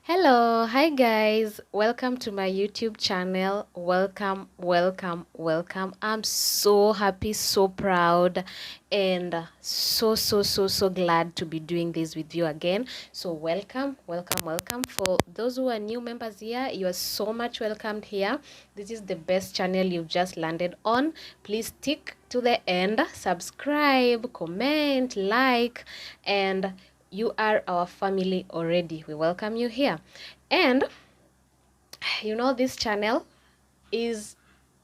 Hello, hi guys. Welcome to my YouTube channel. Welcome, welcome, welcome. I'm so happy, so proud, and so glad to be doing this with you again. So welcome, welcome, welcome. For those who are new members here, you are so much welcomed here. This is the best channel you've just landed on. Please stick to the end, subscribe, comment, like, and you are our family already. We welcome you here. And this channel is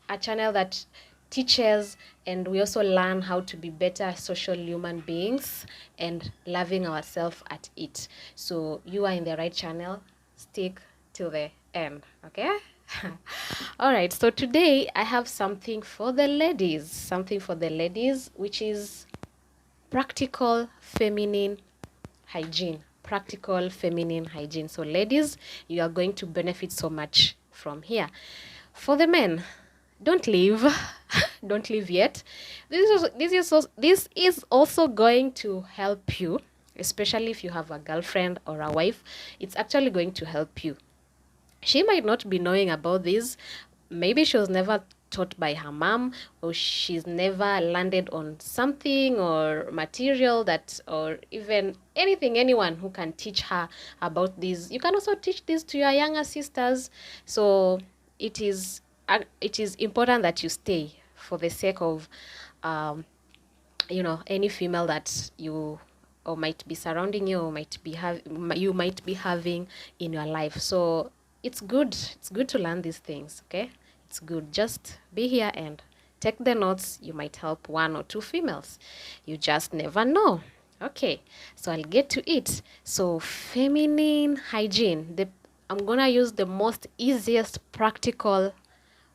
a channel that teaches, and we also learn how to be better social human beings and loving ourselves at it. So you are in the right channel. Stick to the end, okay? All right, so today I have something for the ladies, which is practical feminine hygiene. Practical feminine hygiene. So ladies, you are going to benefit so much from here. For the men, don't leave. Don't leave yet. This is also going to help you, especially if you have a girlfriend or a wife. It's actually going to help you. She might not be knowing about this. Maybe she was never taught by her mom, or she's never landed on something or material that, or even anything, anyone who can teach her about this. You can also teach this to your younger sisters. So it is important that you stay for the sake of any female that you or might be surrounding you, or you might be having in your life. So it's good to learn these things. Okay, it's good. Just be here and take the notes. You might help one or two females. You just never know. Okay, so I'll get to it. So feminine hygiene, I'm gonna use the most easiest practical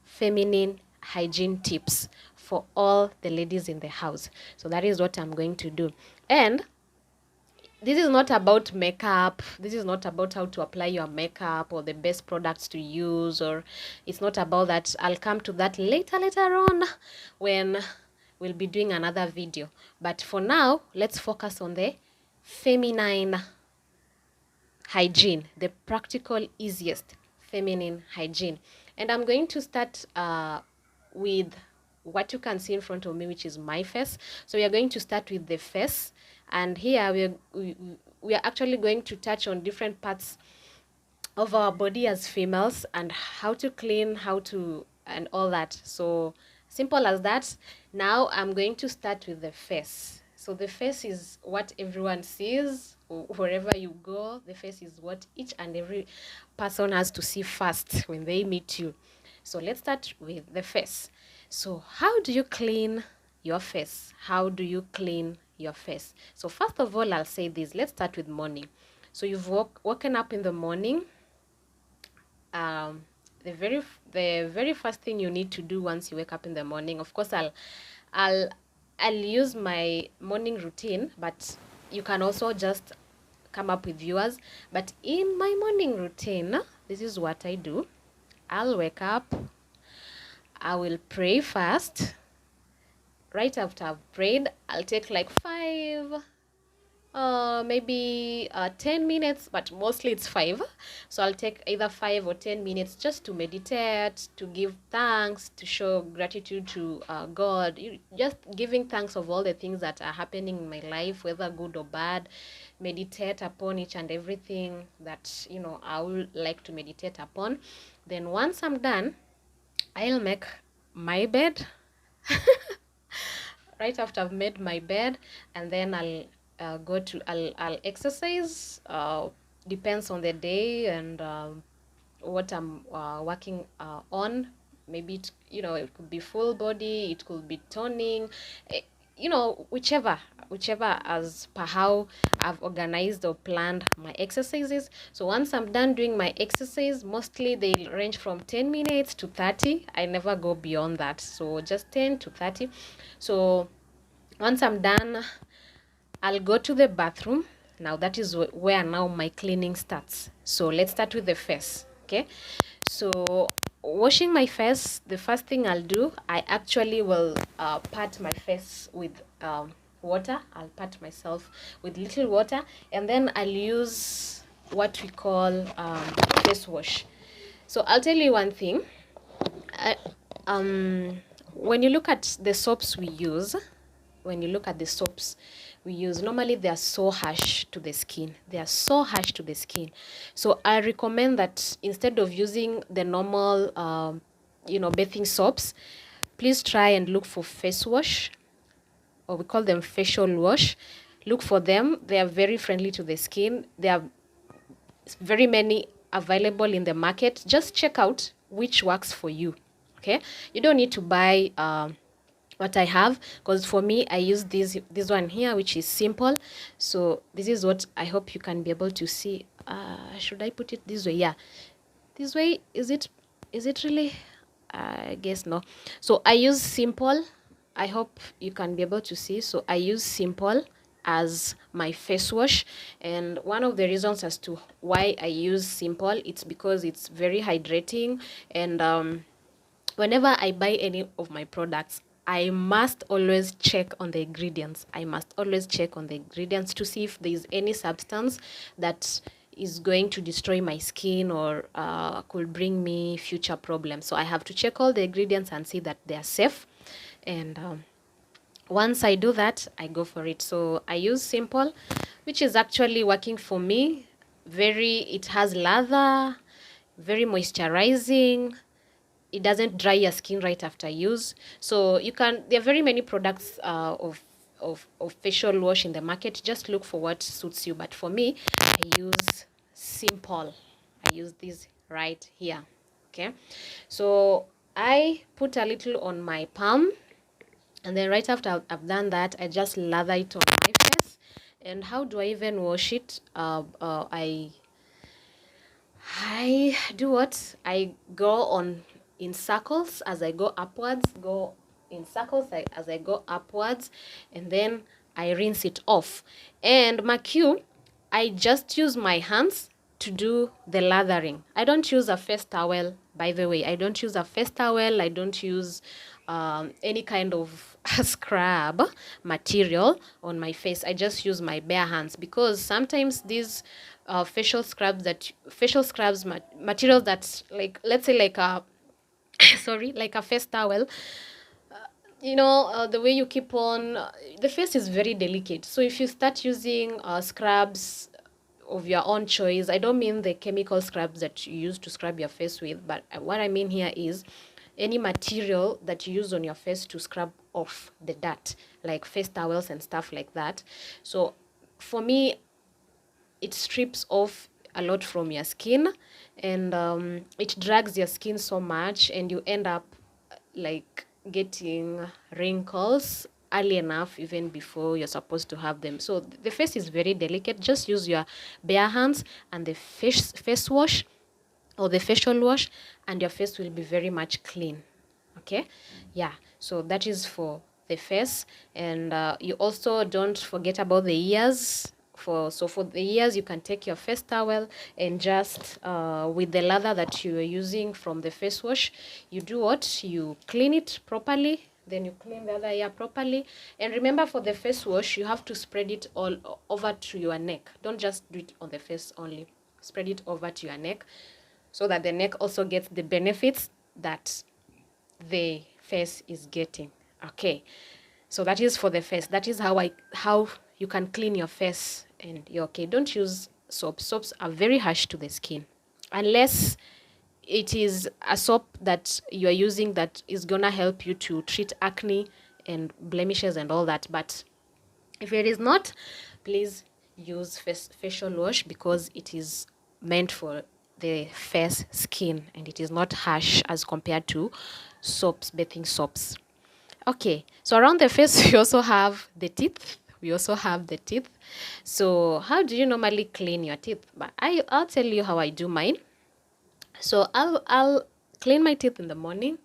feminine hygiene tips for all the ladies in the house. So that is what I'm going to do. And this is not about makeup. This is not about how to apply your makeup or the best products to use, or it's not about that. I'll come to that later on when we'll be doing another video. But for now, let's focus on the feminine hygiene, the practical, easiest feminine hygiene. And I'm going to start with what you can see in front of me, which is my face. So we are going to start with the face, and here we are actually going to touch on different parts of our body as females and how to clean, how to, and all that. So simple as that. Now I'm going to start with the face. So the face is what everyone sees wherever you go. The face is what each and every person has to see first when they meet you. So let's start with the face. So how do you clean your face? How do you clean your face? So first of all, I'll say this. Let's start with morning. So you've woken up in the morning. um the very first thing you need to do once you wake up in the morning, of course, I'll I'll use my morning routine, but you can also just come up with yours. But in my morning routine, this is what I do. I'll wake up, I will pray first. Right after I've prayed, I'll take like maybe 10 minutes, but mostly it's 5. So I'll take either 5 or 10 minutes just to meditate, to give thanks, to show gratitude to God. Just giving thanks of all the things that are happening in my life, whether good or bad. Meditate upon each and everything that I would like to meditate upon. Then once I'm done, I'll make my bed. Right after I've made my bed, and then I'll exercise. Depends on the day and what I'm working on. Maybe it could be full body, it could be toning, eh, whichever as per how I've organized or planned my exercises. So once I'm done doing my exercise, mostly they range from 10 minutes to 30. I never go beyond that, so just 10 to 30. So once I'm done, I'll go to the bathroom. Now that is where now my cleaning starts. So let's start with the face. Okay, so washing my face, the first thing I'll do, I actually will pat my face with water. I'll pat myself with little water, and then I'll use what we call face wash. So I'll tell you one thing. I, when you look at the soaps we use, normally they are so harsh to the skin. So I recommend that instead of using the normal, bathing soaps, please try and look for face wash, or we call them facial wash. Look for them. They are very friendly to the skin. There are very many available in the market. Just check out which works for you. Okay, you don't need to buy what I have, because for me I use this one here, which is simple. So this is what I hope you can be able to see. Should I put it this way? Yeah, this way. Is it really? I guess no. So I use simple. I hope you can be able to see. So I use simple as my face wash, and one of the reasons as to why I use simple, it's because it's very hydrating. And whenever I buy any of my products, I must always check on the ingredients. To see if there is any substance that is going to destroy my skin or could bring me future problems. So I have to check all the ingredients and see that they are safe. And once I do that, I go for it. So I use simple, which is actually working for me. It has lather, very moisturizing. It doesn't dry your skin right after use. So there are very many products of facial wash in the market. Just look for what suits you. But for me, I use simple. I use this right here. Okay. So I put a little on my palm, and then right after I've done that, I just lather it on my face. And how do I even wash it? I do what? I go on in circles as I go upwards, and then I rinse it off. And mark you, I just use my hands to do the lathering. I don't use a face towel, by the way. I don't use any kind of scrub material on my face. I just use my bare hands, because sometimes these materials that, like, let's say like a sorry, like a face towel, the way you keep on, the face is very delicate. So if you start using scrubs of your own choice, I don't mean the chemical scrubs that you use to scrub your face with, but what I mean here is any material that you use on your face to scrub off the dirt, like face towels and stuff like that. So for me, it strips off a lot from your skin, and it drags your skin so much, and you end up like getting wrinkles early enough, even before you're supposed to have them. So the face is very delicate. Just use your bare hands and the face wash or the facial wash, and your face will be very much clean. Okay, yeah. So that is for the face. And you also don't forget about the ears. For the ears, you can take your face towel and just with the lather that you are using from the face wash, you do what? You clean it properly. Then you clean the other ear properly. And remember, for the face wash, you have to spread it all over to your neck. Don't just do it on the face only. Spread it over to your neck, so that the neck also gets the benefits that the face is getting. Okay, so that is for the face. That is how you can clean your face, and you're okay. Don't use soaps. Soaps are very harsh to the skin, unless it is a soap that you are using that is gonna help you to treat acne and blemishes and all that. But if it is not, please use facial wash, because it is meant for the face skin, and it is not harsh as compared to soaps, bathing soaps. Okay, so around the face, we also have the teeth. So how do you normally clean your teeth? But I'll tell you how I do mine. So I'll clean my teeth in the morning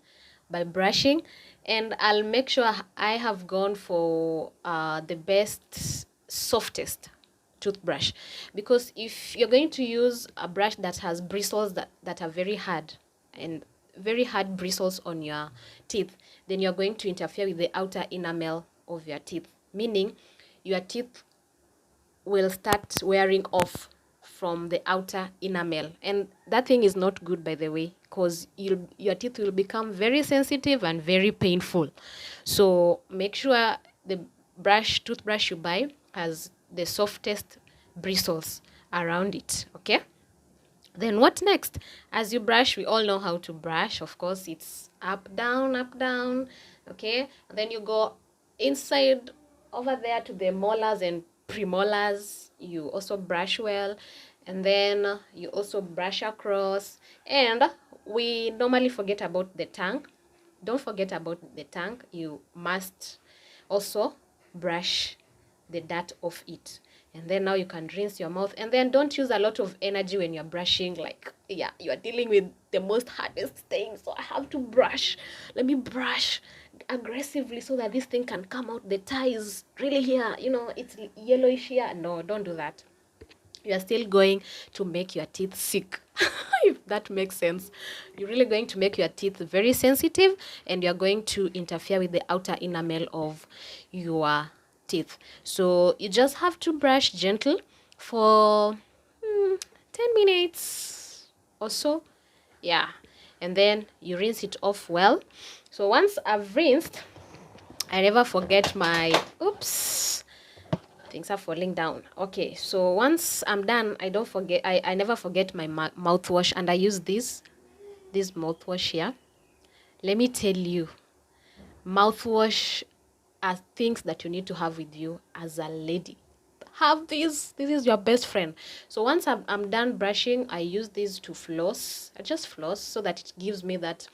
by brushing, and I'll make sure I have gone for the best, softest toothbrush, because if you're going to use a brush that has bristles that are very hard, and very hard bristles on your teeth, then you're going to interfere with the outer enamel of your teeth, meaning your teeth will start wearing off from the outer enamel, and that thing is not good, by the way, because your teeth will become very sensitive and very painful. So make sure the toothbrush you buy has the softest bristles around it. Okay, then what next? As you brush, we all know how to brush. Of course, it's up, down, up, down. Okay, and then you go inside over there to the molars and premolars. You also brush well, and then you also brush across. And we normally forget about the tongue. Don't forget about the tongue. You must also brush the dirt off it. And then now you can rinse your mouth, and then don't use a lot of energy when you're brushing. Like, yeah, you are dealing with the most hardest thing, so I have to brush. Let me brush aggressively so that this thing can come out. The tie is really here, it's yellowish here. No, don't do that. You are still going to make your teeth sick. If that makes sense. You're really going to make your teeth very sensitive, and you're going to interfere with the outer enamel of your teeth. So you just have to brush gentle for 10 minutes or so. Yeah. And then you rinse it off well. So once I've rinsed, I never forget my, oops, things are falling down. Okay, so once I'm done, I never forget my mouthwash, and I use this mouthwash here. Let me tell you, mouthwash are things that you need to have with you as a lady. Have this is your best friend. So once I'm done brushing, I use this to floss. I just floss so that it gives me that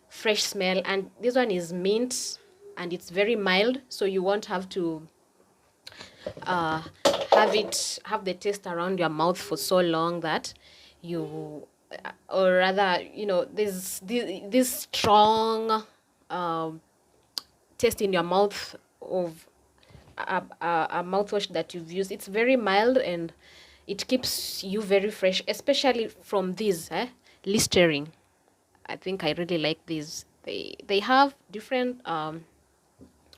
fresh smell. And this one is mint, and it's very mild, so you won't have to uh, have the taste around your mouth for so long that you, or rather, this strong taste in your mouth of a mouthwash that you've used. It's very mild, and it keeps you very fresh, especially from these Listerine. I think I really like these. They have different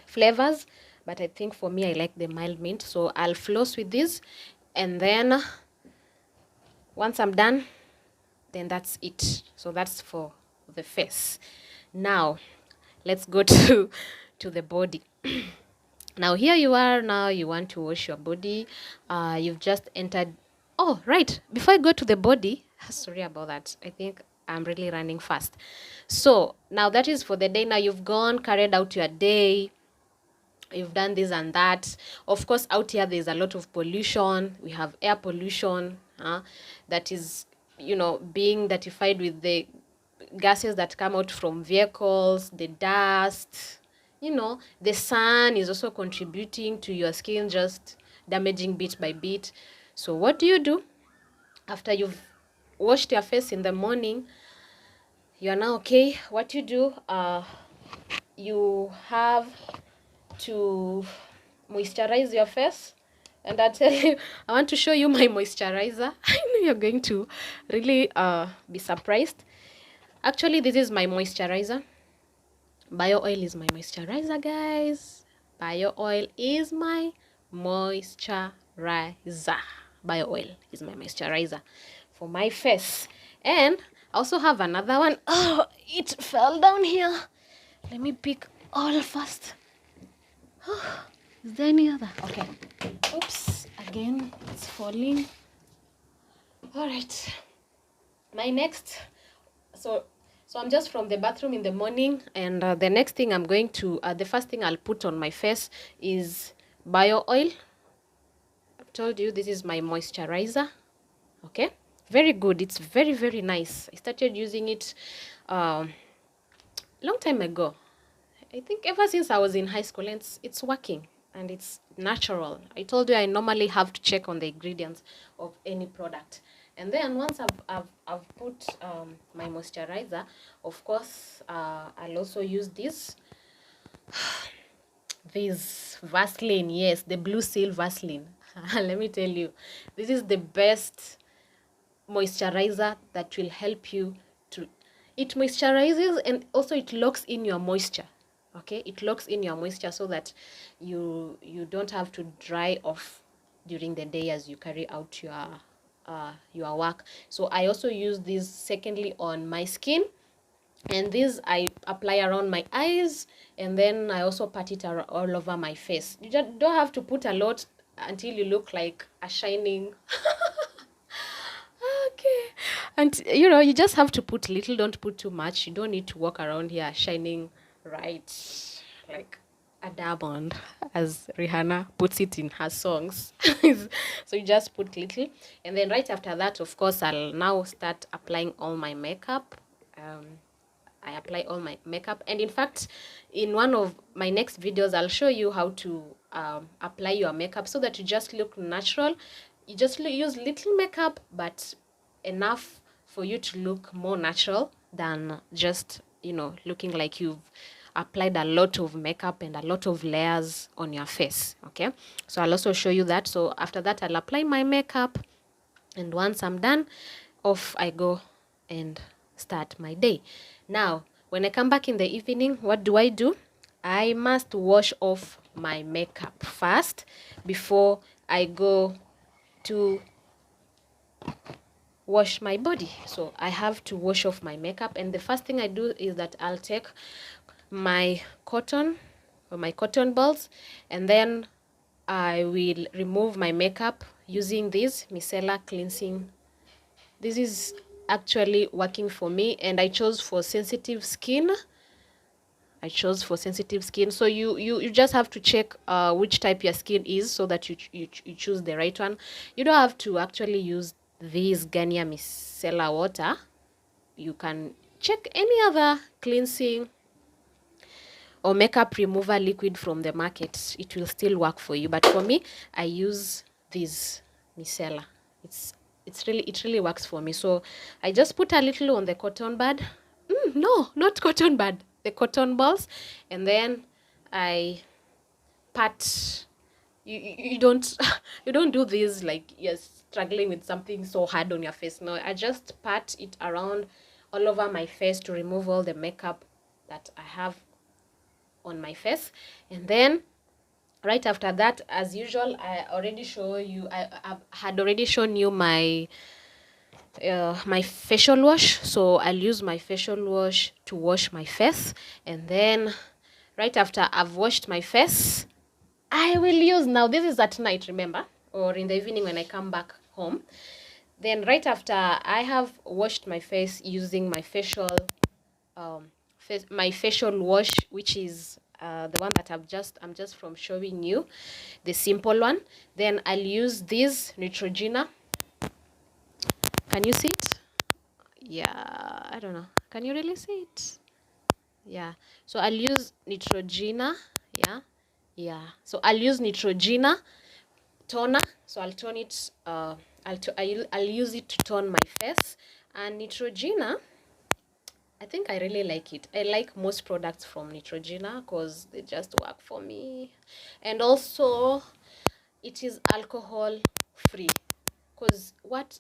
flavors, but I think for me I like the mild mint. So I'll floss with this, and then once I'm done, then that's it. So that's for the face. Now let's go to the body. Now here you are. Now you want to wash your body. You've just entered. Oh, right, before I go to the body, sorry about that, I think I'm really running fast. So now that is for the day. Now you've gone, carried out your day, you've done this and that. Of course, out here there's a lot of pollution. We have air pollution that is, being datified with the gases that come out from vehicles, the dust. The sun is also contributing to your skin, just damaging bit by bit. So what do you do after you've washed your face in the morning? You are now okay. What you do, you have to moisturize your face. And I tell you, I want to show you my moisturizer. I know you're going to really be surprised. Actually, this is my moisturizer. Bio oil is my moisturizer, guys. Bio oil is my moisturizer. Bio oil is my moisturizer for my face. And I also have another one. Oh, it fell down here. Let me pick all first. Is there any other? Okay. Oops. Again, it's falling. All right. My next. So I'm just from the bathroom in the morning, and the next thing I'm going to, the first thing I'll put on my face is bio oil. I've told you this is my moisturizer. Okay. Very good. It's very, very nice. I started using it long time ago. I think ever since I was in high school, and it's working, and it's natural. I told you I normally have to check on the ingredients of any product. And then once I've put my moisturizer, of course, I'll also use this Vaseline. Yes, the Blue Seal Vaseline. Let me tell you, this is the best moisturizer that will help you to. It moisturizes, and also it locks in your moisture. Okay, it locks in your moisture so that you don't have to dry off during the day as you carry out your your work. So I also use this secondly on my skin, and this I apply around my eyes, and then I also pat it all over my face. You just don't have to put a lot until you look like a shining okay. And you know, you just have to put little, don't put too much. You don't need to walk around here shining right like a diamond, as Rihanna puts it in her songs. So you just put little, and then right after that, of course, I'll now start applying all my makeup. I apply all my makeup, and in fact, in one of my next videos, I'll show you how to apply your makeup so that you just look natural. You just use little makeup, but enough for you to look more natural than just, you know, looking like you've applied a lot of makeup and a lot of layers on your face. Okay, so I'll also show you that. So after that, I'll apply my makeup, and once I'm done, off I go and start my day. Now, when I come back in the evening, what do? I must wash off my makeup first before I go to wash my body. So I have to wash off my makeup, and the first thing I do is that I'll take my cotton or my cotton balls, and then I will remove my makeup using this micellar cleansing. This is actually working for me, and I chose for sensitive skin. So you just have to check which type your skin is, so that you choose the right one. You don't have to actually use this Garnier micellar water. You can check any other cleansing or makeup remover liquid from the market. It will still work for you, but for me, I use this micellar. It really works for me. So I just put a little on the cotton bud. No, not cotton bud, the cotton balls, and then I pat. You don't you don't do this like you're struggling with something so hard on your face. No, I just pat it around all over my face to remove all the makeup that I have on my face. And then right after that, as usual, I had already shown you my my facial wash. So I'll use my facial wash to wash my face, and then right after I've washed my face, I will use, now this is at night, remember, or in the evening when I come back home. Then right after I have washed my face using my facial my facial wash, which is the one that I'm just from showing you, the simple one. Then I'll use this Neutrogena. Can you see it? Yeah, I don't know. Can you really see it? Yeah. So I'll use Neutrogena. Yeah. So I'll use Neutrogena toner. So I'll tone it. I'll use it to tone my face. And Neutrogena, I think I really like it. I like most products from Neutrogena because they just work for me. And also, it is alcohol free. Because what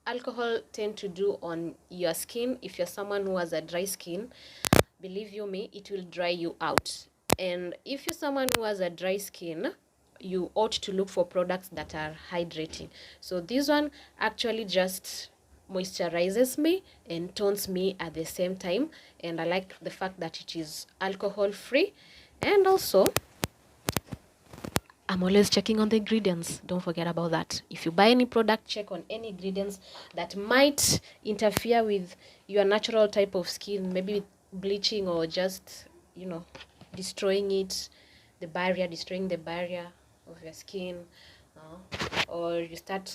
alcohol tend to do on your skin, if you're someone who has a dry skin, believe you me, it will dry you out. And if you're someone who has a dry skin, you ought to look for products that are hydrating. So this one actually just moisturizes me and tones me at the same time, and I like the fact that it is alcohol free. And also, I'm always checking on the ingredients. Don't forget about that. If you buy any product, check on any ingredients that might interfere with your natural type of skin, maybe bleaching or just, you know, destroying the barrier of your skin. Or you start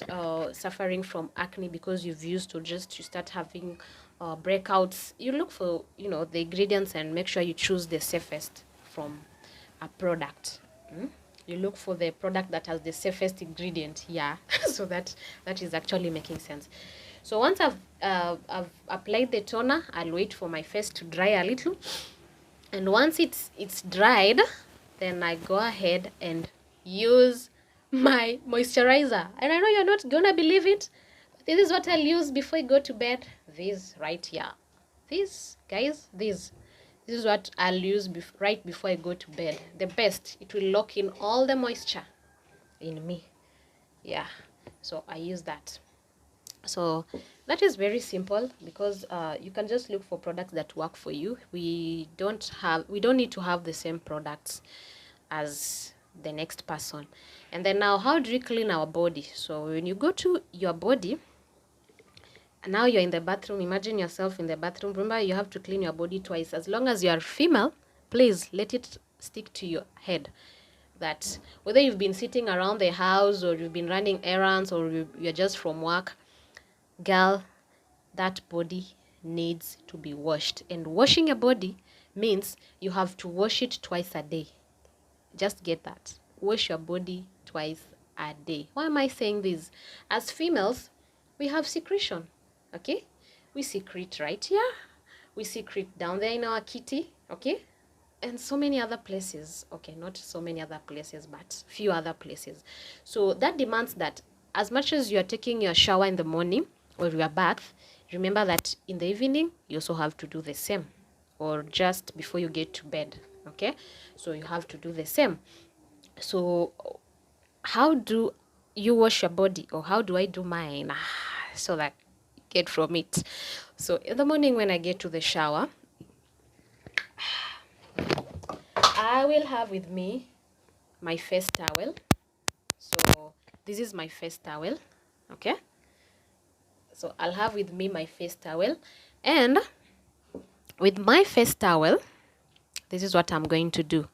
suffering from acne because you've used, or just you start having breakouts. You look for, you know, the ingredients and make sure you choose the safest from a product. You look for the product that has the safest ingredient, so that is actually making sense. So once I've applied the toner, I'll wait for my face to dry a little, and once it's dried, then I go ahead and use my moisturizer. And I know you're not gonna believe it, but this is what I'll use before I go to bed. This right here, this guys, this is what I'll use right before I go to bed. The best, it will lock in all the moisture in me. So I use that. So that is very simple, because you can just look for products that work for you. We don't need to have the same products as the next person. And then now, how do we clean our body? So when you go to your body, now you're in the bathroom, imagine yourself in the bathroom. Remember, you have to clean your body twice. As long as you are female, please let it stick to your head, that whether you've been sitting around the house, or you've been running errands, or you're just from work, girl, that body needs to be washed. And washing your body means you have to wash it twice a day. Just get that. Wash your body twice a day. Why am I saying this? As females, we have secretion. Okay? We secrete right here. We secrete down there in our kitty. Okay? And so many other places. Okay, not so many other places, but few other places. So that demands that as much as you are taking your shower in the morning or your bath, remember that in the evening you also have to do the same, or just before you get to bed. Okay, so you have to do the same. So how do you wash your body, or how do I do mine, so that I get from it? So in the morning when I get to the shower, I will have with me my face towel. So this is my face towel. Okay, so I'll have with me my face towel, and with my face towel, this is what I'm going to do.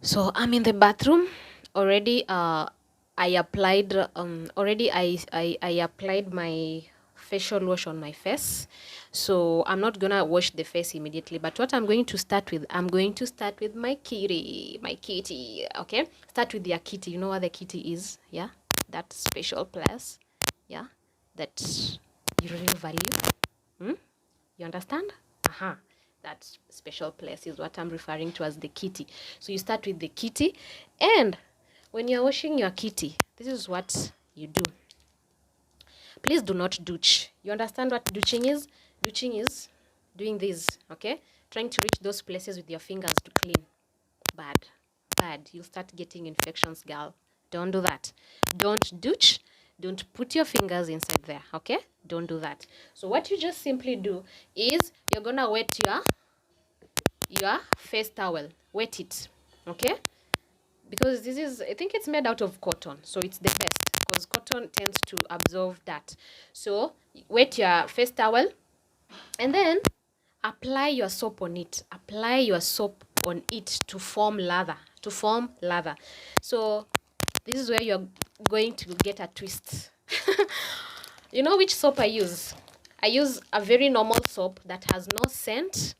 So I'm in the bathroom already. I applied I applied my facial wash on my face. So I'm not gonna wash the face immediately, but what I'm going to start with, I'm going to start with my kitty. Okay, start with your kitty. You know what the kitty is? Yeah, that special place. Yeah, that you really value. You understand? Uh-huh. That special place is what I'm referring to as the kitty. So you start with the kitty, and when you're washing your kitty, this is what you do. Please do not douche. You understand what douching is? Douching is doing this, okay? Trying to reach those places with your fingers to clean. Bad. Bad. You'll start getting infections, girl. Don't do that. Don't douche. Don't put your fingers inside there, okay? Don't do that. So what you just simply do is you're gonna wet your face towel. Wet it, okay? Because this is, I think it's made out of cotton, so it's the best, because cotton tends to absorb that. So wet your face towel, and then apply your soap on it. Apply your soap on it to form lather. So this is where you're going to get a twist. You know which soap I use? I use a very normal soap that has no scent,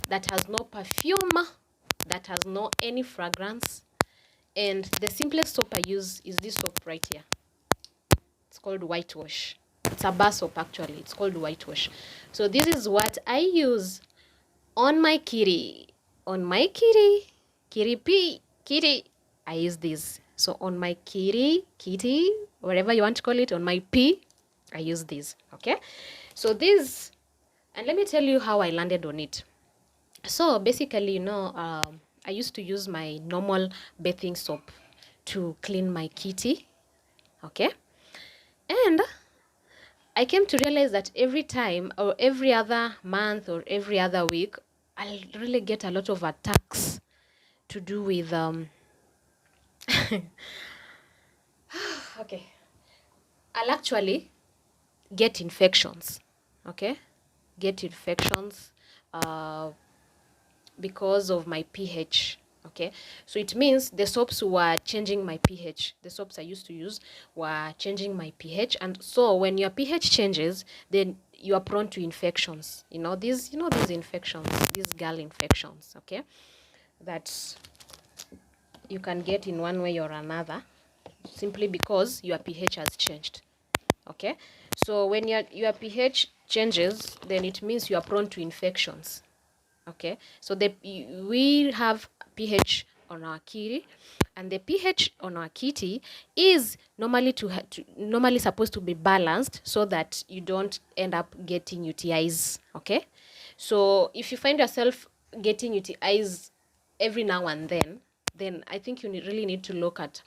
that has no perfume, that has no any fragrance. And the simplest soap I use is this soap right here. It's called whitewash. It's a bar soap actually. It's called whitewash. So this is what I use on my kitty. On my kitty. Kitty pee. Kitty. I use this. So on my kitty, whatever you want to call it, on my pee, I use this. Okay? So this, and let me tell you how I landed on it. So basically, I used to use my normal bathing soap to clean my kitty. Okay? And I came to realize that every time, or every other month, or every other week, I'll really get a lot of attacks to do with okay, I'll actually get infections. Okay, get infections because of my pH. Okay, so it means the soaps were changing my pH. The soaps I used to use were changing my pH, and so when your pH changes, then you are prone to infections. These infections, these girl infections. Okay, that you can get in one way or another, simply because your pH has changed. Okay, so when your pH changes, then it means you are prone to infections. Okay, so we have pH on our kitty, and the pH on our kitty is normally normally supposed to be balanced, so that you don't end up getting UTIs. Okay, so if you find yourself getting UTIs every now and then I think you really need to look at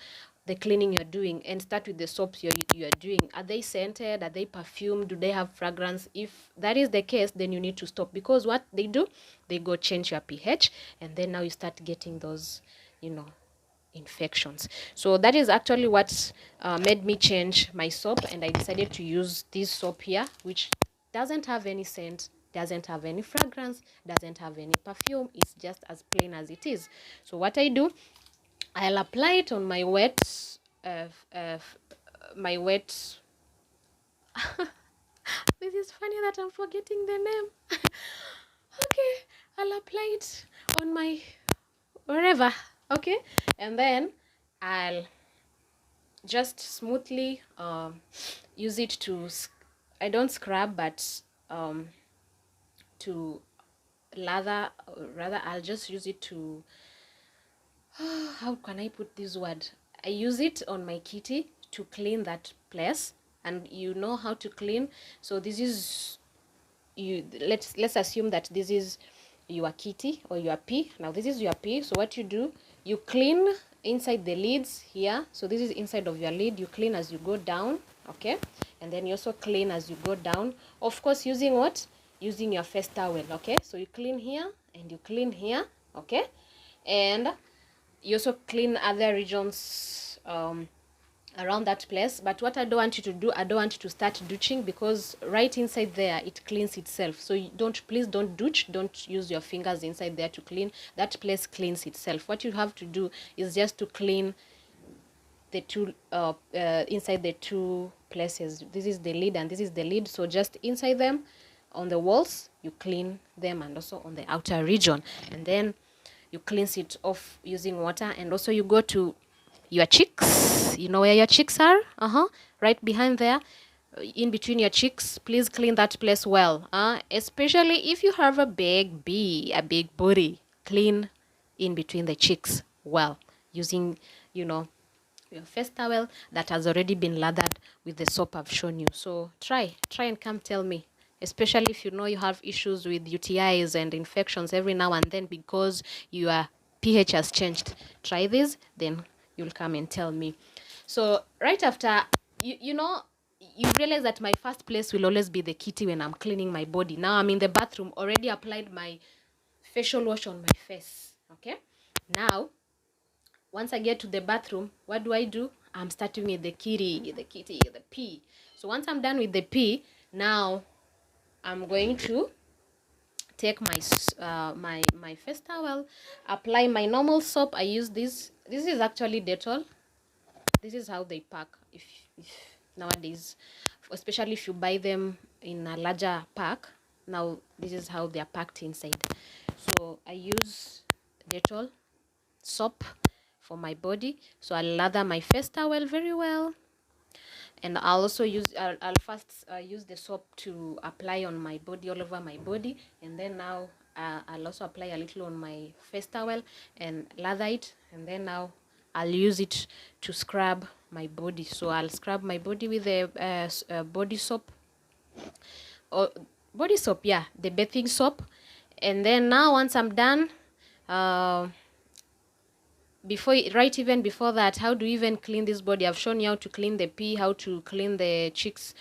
the cleaning you're doing, and start with the soaps you're doing. Are they scented? Are they perfumed? Do they have fragrance? If that is the case, then you need to stop, because what they do, they go change your pH, and then now you start getting those, you know, infections. So that is actually what made me change my soap, and I decided to use this soap here, which doesn't have any scent, doesn't have any fragrance, doesn't have any perfume. It's just as plain as it is. So what I do, I'll apply it on my wet my wet this is funny that I'm forgetting the name. Okay, I'll apply it on my wherever. Okay, and then I'll just smoothly use it to I don't scrub, but to lather, rather I'll just use it to how can I put this word? I use it on my kitty to clean that place, and you know how to clean. So this is you. Let's assume that this is your kitty or your pee. Now this is your pee. So what you do, you clean inside the lids here. So this is inside of your lid. You clean as you go down, okay? And then you also clean as you go down. Of course, using what? Using your face towel, okay? So you clean here and you clean here, okay? And you also clean other regions around that place. But what I don't want you to do, I don't want you to start douching, because right inside there it cleans itself. So you please don't douche, don't use your fingers inside there to clean. That place cleans itself. What you have to do is just to clean the two inside the two places. This is the lid and this is the lid. So just inside them, on the walls, you clean them, and also on the outer region, and then you cleanse it off using water. And also you go to your cheeks. You know where your cheeks are? Right behind there, in between your cheeks. Please clean that place well, especially if you have a big booty. Clean in between the cheeks well, using, you know, your face towel that has already been lathered with the soap I've shown you. So try and come tell me, especially if you know you have issues with UTIs and infections every now and then because your pH has changed. Try this, then you'll come and tell me. So right after, you know, you realize that my first place will always be the kitty when I'm cleaning my body. Now I'm in the bathroom, already applied my facial wash on my face, okay? Now once I get to the bathroom, what do? I'm starting with the pee. So once I'm done with the pee, now I'm going to take my my face towel, apply my normal soap. I use this. This is actually Dettol. This is how they pack. If nowadays, especially if you buy them in a larger pack, now this is how they are packed inside. So I use Dettol soap for my body. So I'll lather my face towel very well, and I'll also use I'll first use the soap to apply on my body, all over my body, and then now I'll also apply a little on my face towel and lather it, and then now I'll use it to scrub my body. So I'll scrub my body with a body soap, or body soap, yeah, the bathing soap. And then now once I'm done, even before that, how do you even clean this body? I've shown you how to clean the pee, how to clean the cheeks,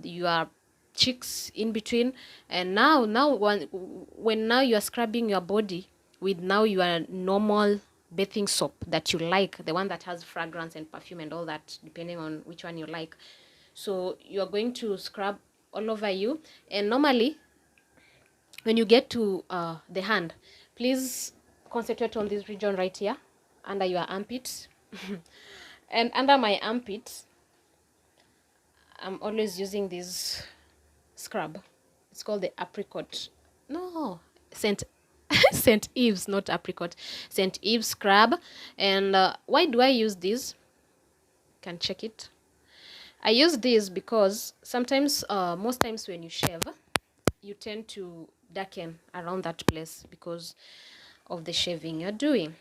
your cheeks in between. And now when now you are scrubbing your body with now your normal bathing soap that you like, the one that has fragrance and perfume and all that, depending on which one you like. So you are going to scrub all over you. And normally when you get to the hand, please concentrate on this region right here under your armpit. And under my armpit, I'm always using this scrub. It's called the apricot. No, Saint Saint Eve's, not apricot. Saint Eve's scrub. And why do I use this? You can check it. I use this because sometimes, most times when you shave, you tend to darken around that place because of the shaving you're doing.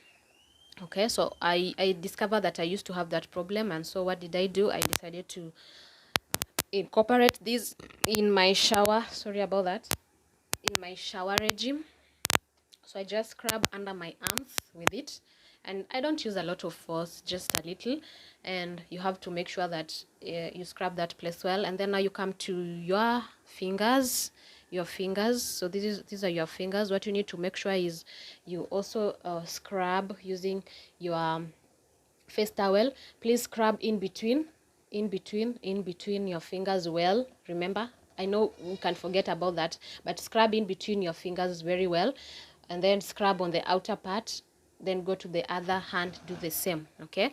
Okay, so I discovered that I used to have that problem, and so what did I do? I decided to incorporate this in my shower. Sorry about that. In my shower regime. So I just scrub under my arms with it, and I don't use a lot of force, just a little, and you have to make sure that you scrub that place well. And then now you come to your fingers. So these are your fingers. What you need to make sure is you also scrub using your face towel. Please scrub in between your fingers well. Remember, I know we can forget about that, but scrub in between your fingers very well, and then scrub on the outer part. Then go to the other hand, do the same. Okay,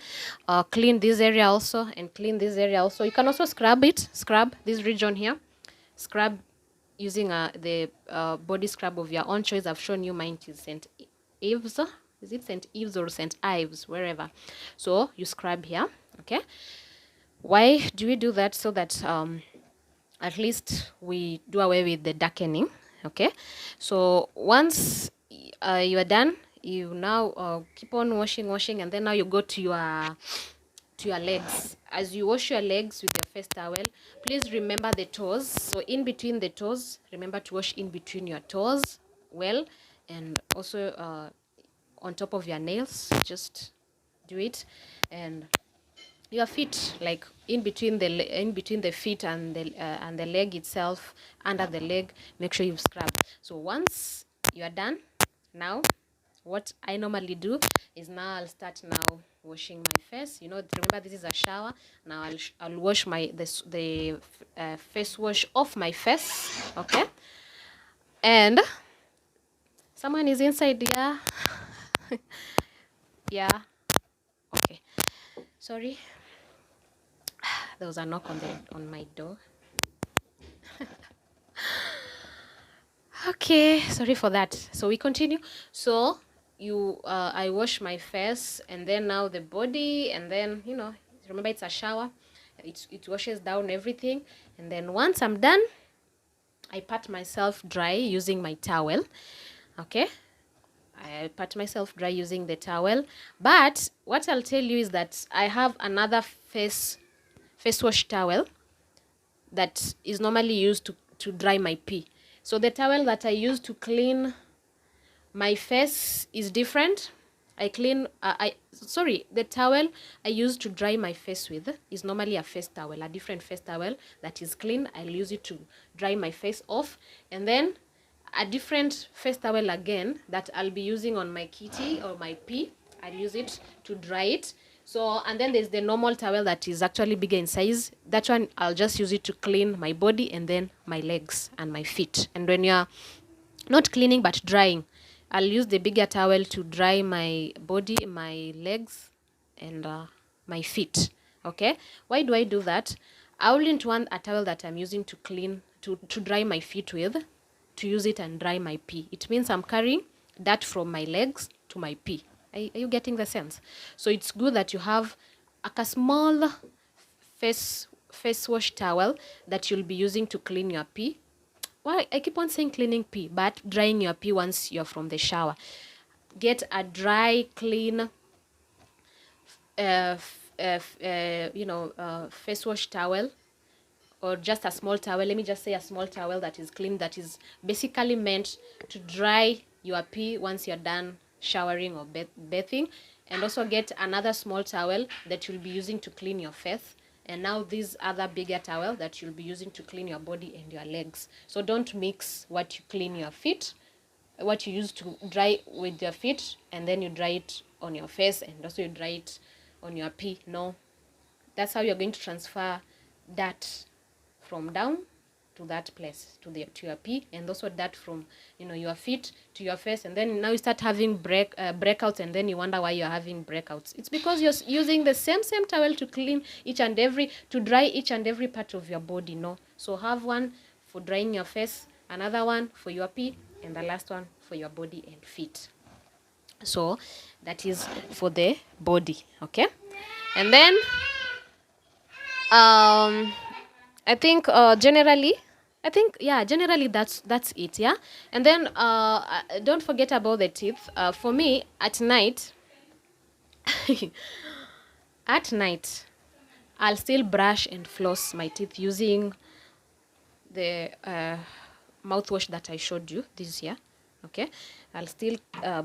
clean this area also, and clean this area also. You can also scrub this region here. Scrub using the body scrub of your own choice. I've shown you mine is St. Ives. Is it St. Ives or St. Ives, wherever? So you scrub here. Okay, why do we do that? So that at least we do away with the darkening. Okay, so once you are done, you now keep on washing, and then now you go to your legs. As you wash your legs with your face towel, please remember the toes. So in between the toes, remember to wash in between your toes well, and also on top of your nails, just do it. And your feet, like in between the feet and the leg itself, under the leg, make sure you've scrubbed. So once you are done, now what I normally do is now I'll start now washing my face. Remember, this is a shower. Now I'll wash the face wash off my face. Okay, and someone is inside. Yeah. Yeah, okay, sorry, there was a knock on my door. Okay, sorry for that. So we continue. So I wash my face, and then now the body, and then remember, it's a shower. It washes down everything, and then once I'm done, I pat myself dry using my towel. Okay, I pat myself dry using the towel. But what I'll tell you is that I have another face wash towel that is normally used to dry my pee. So the towel that I use to clean my face is different. The towel I use to dry my face with is normally a face towel, a different face towel that is clean. I'll use it to dry my face off. And then a different face towel again that I'll be using on my kitty or my pee. I'll use it to dry it. So, and then there's the normal towel that is actually bigger in size. That one, I'll just use it to clean my body and then my legs and my feet. And when you're not cleaning but drying, I'll use the bigger towel to dry my body, my legs, and my feet. Okay? Why do I do that? I wouldn't want a towel that I'm using to clean, to dry my feet with, to use it and dry my pee. It means I'm carrying that from my legs to my pee. Are you getting the sense? So it's good that you have a small face wash towel that you'll be using to clean your pee. Well, I keep on saying cleaning pee, but drying your pee once you're from the shower. Get a dry, clean, face wash towel, or just a small towel. Let me just say a small towel that is clean, that is basically meant to dry your pee once you're done showering or bathing. And also get another small towel that you'll be using to clean your face. And now this other bigger towel that you'll be using to clean your body and your legs. So don't mix what you clean your feet, what you use to dry with your feet, and then you dry it on your face, and also you dry it on your pee. No, that's how you're going to transfer that from down to that place, to your pee, and also that from your feet to your face. And then now you start having breakouts, and then you wonder why you're having breakouts. It's because you're using the same towel to clean to dry each and every part of your body. No, so have one for drying your face, another one for your pee, and the last one for your body and feet. So that is for the body. Okay, and then I think generally that's it. Yeah, and then don't forget about the teeth. For me, at night I'll still brush and floss my teeth using the mouthwash that I showed you this year. Okay, I'll still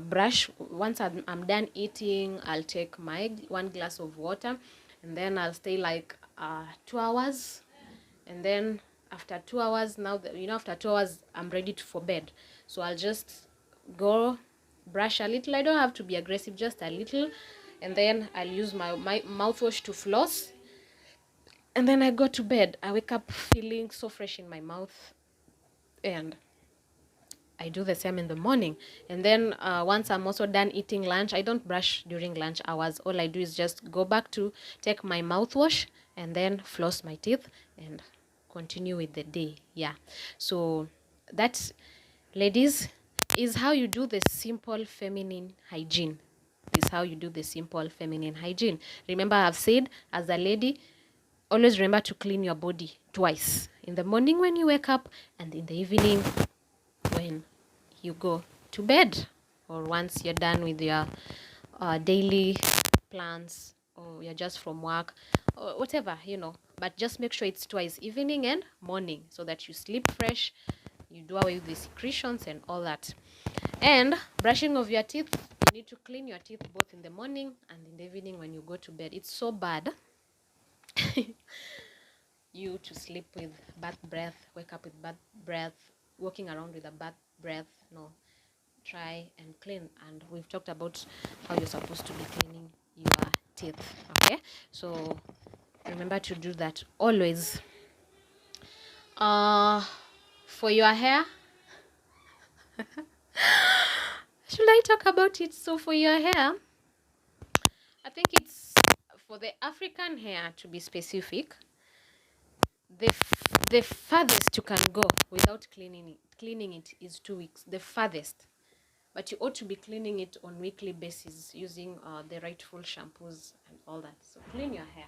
brush. Once I'm done eating, I'll take my 1 glass of water, and then I'll stay like 2 hours. And then after 2 hours, now that after 2 hours I'm ready for bed, so I'll just go brush a little. I don't have to be aggressive, just a little, and then I'll use my mouthwash to floss, and then I go to bed. I wake up feeling so fresh in my mouth, and I do the same in the morning. And then once I'm also done eating lunch, I don't brush during lunch hours. All I do is just go back to take my mouthwash and then floss my teeth and continue with the day. Yeah. So that, ladies, is how you do the simple feminine hygiene. This is how you do the simple feminine hygiene. Remember, I've said, as a lady, always remember to clean your body twice. In the morning when you wake up, and in the evening when you go to bed, or once you're done with your daily plans, or you're just from work, or whatever, but just make sure it's twice, evening and morning, so that you sleep fresh, you do away with the secretions and all that. And brushing of your teeth, you need to clean your teeth both in the morning and in the evening when you go to bed. It's so bad you to sleep with bad breath, wake up with bad breath, walking around with a bad breath. No, try and clean. And we've talked about how you're supposed to be cleaning your teeth. Okay, so remember to do that always. For your hair, should I talk about it? So for your hair, I think it's for the African hair, to be specific, the farthest you can go without cleaning it is 2 weeks, the farthest. But you ought to be cleaning it on weekly basis using the rightful shampoos and all that. So clean your hair.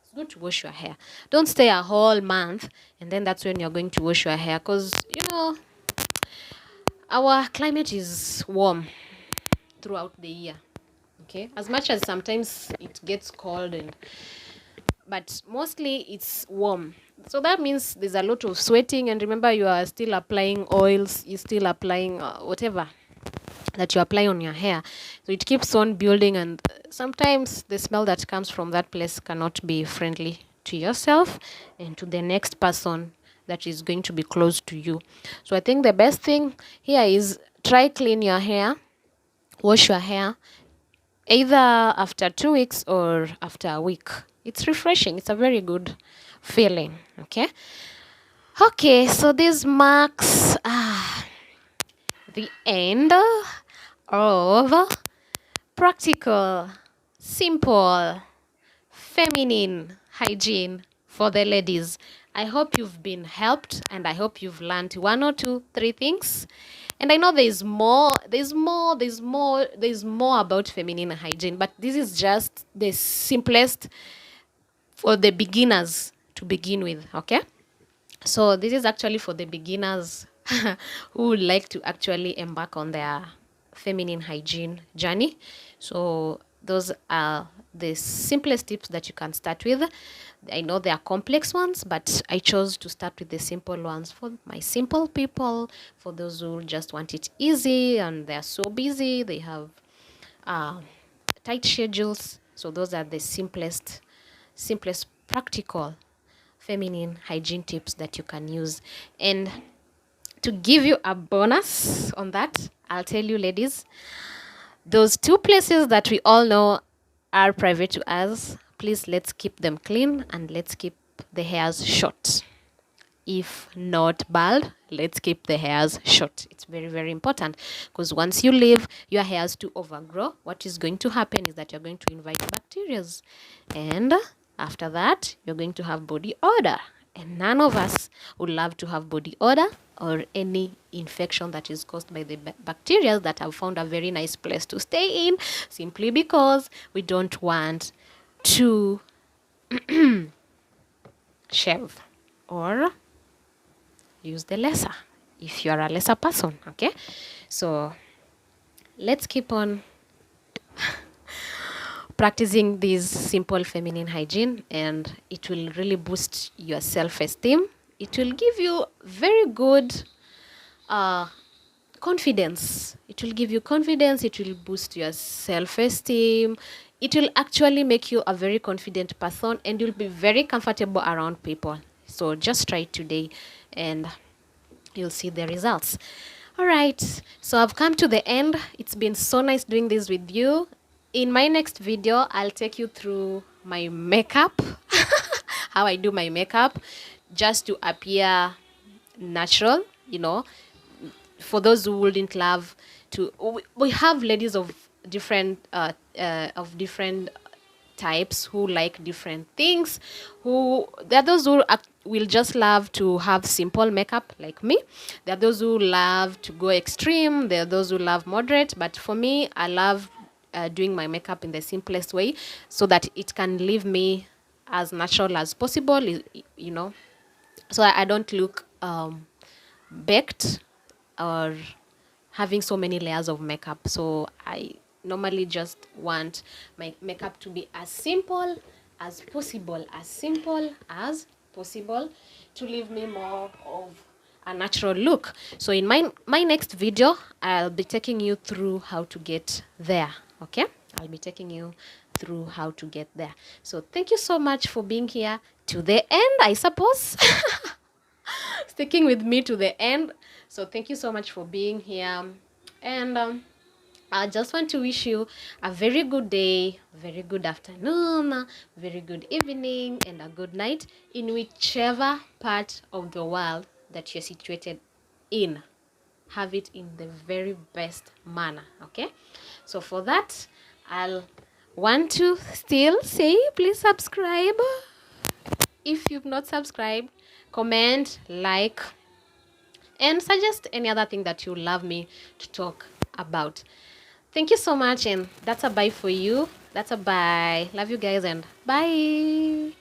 It's good to wash your hair. Don't stay a whole month and then that's when you're going to wash your hair, because our climate is warm throughout the year. Okay, as much as sometimes it gets cold, but mostly it's warm. So that means there's a lot of sweating, and remember, you are still applying oils, you're still applying whatever that you apply on your hair, so it keeps on building, and sometimes the smell that comes from that place cannot be friendly to yourself and to the next person that is going to be close to you. So I think the best thing here is try clean your hair, wash your hair either after 2 weeks or after a week. It's refreshing. It's a very good feeling. Okay, so this marks the end of practical, simple, feminine hygiene for the ladies. I hope you've been helped, and I hope you've learned 1 or 2, 3 things. And I know there's more about feminine hygiene, but this is just the simplest for the beginners to begin with. Okay, so this is actually for the beginners who would like to actually embark on their feminine hygiene journey. So those are the simplest tips that you can start with. I know they are complex ones, but I chose to start with the simple ones for my simple people, for those who just want it easy and they're so busy, they have tight schedules. So those are the simplest practical feminine hygiene tips that you can use. And to give you a bonus on that, I'll tell you, ladies, those 2 places that we all know are private to us, please, let's keep them clean, and let's keep the hairs short. If not bald, let's keep the hairs short. It's very, very important, because once you leave your hairs to overgrow, what is going to happen is that you're going to invite bacteria, and after that you're going to have body odor, and none of us would love to have body odor or any infection that is caused by the bacteria that have found a very nice place to stay in, simply because we don't want to shave or use the lesser if you are a lesser person. Okay, so let's keep on practicing this simple feminine hygiene, and it will really boost your self-esteem. It will give you very good confidence. It will give you confidence. It will boost your self-esteem. It will actually make you a very confident person, and you'll be very comfortable around people. So just try it today and you'll see the results. All right, so I've come to the end. It's been so nice doing this with you. In my next video, I'll take you through my makeup, how I do my makeup, just to appear natural, you know, for those who wouldn't love to. We have ladies of different types who like different things. Who there are those who will just love to have simple makeup like me. There are those who love to go extreme. There are those who love moderate. But for me, I love doing my makeup in the simplest way so that it can leave me as natural as possible. You know, so I don't look baked or having so many layers of makeup. So I normally just want my makeup to be as simple as possible, to leave me more of a natural look. So in my next video, I'll be taking you through how to get there. Okay, I'll be taking you through how to get there. So thank you so much for being here to the end, I suppose. Sticking with me to the end. So thank you so much for being here. And I just want to wish you a very good day, very good afternoon, very good evening, and a good night in whichever part of the world that you're situated in. Have it in the very best manner, okay? So for that, I'll want to still say please subscribe. If you've not subscribed, comment, like, and suggest any other thing that you love me to talk about. Thank you so much, and that's a bye for you. That's a bye. Love you guys, and bye.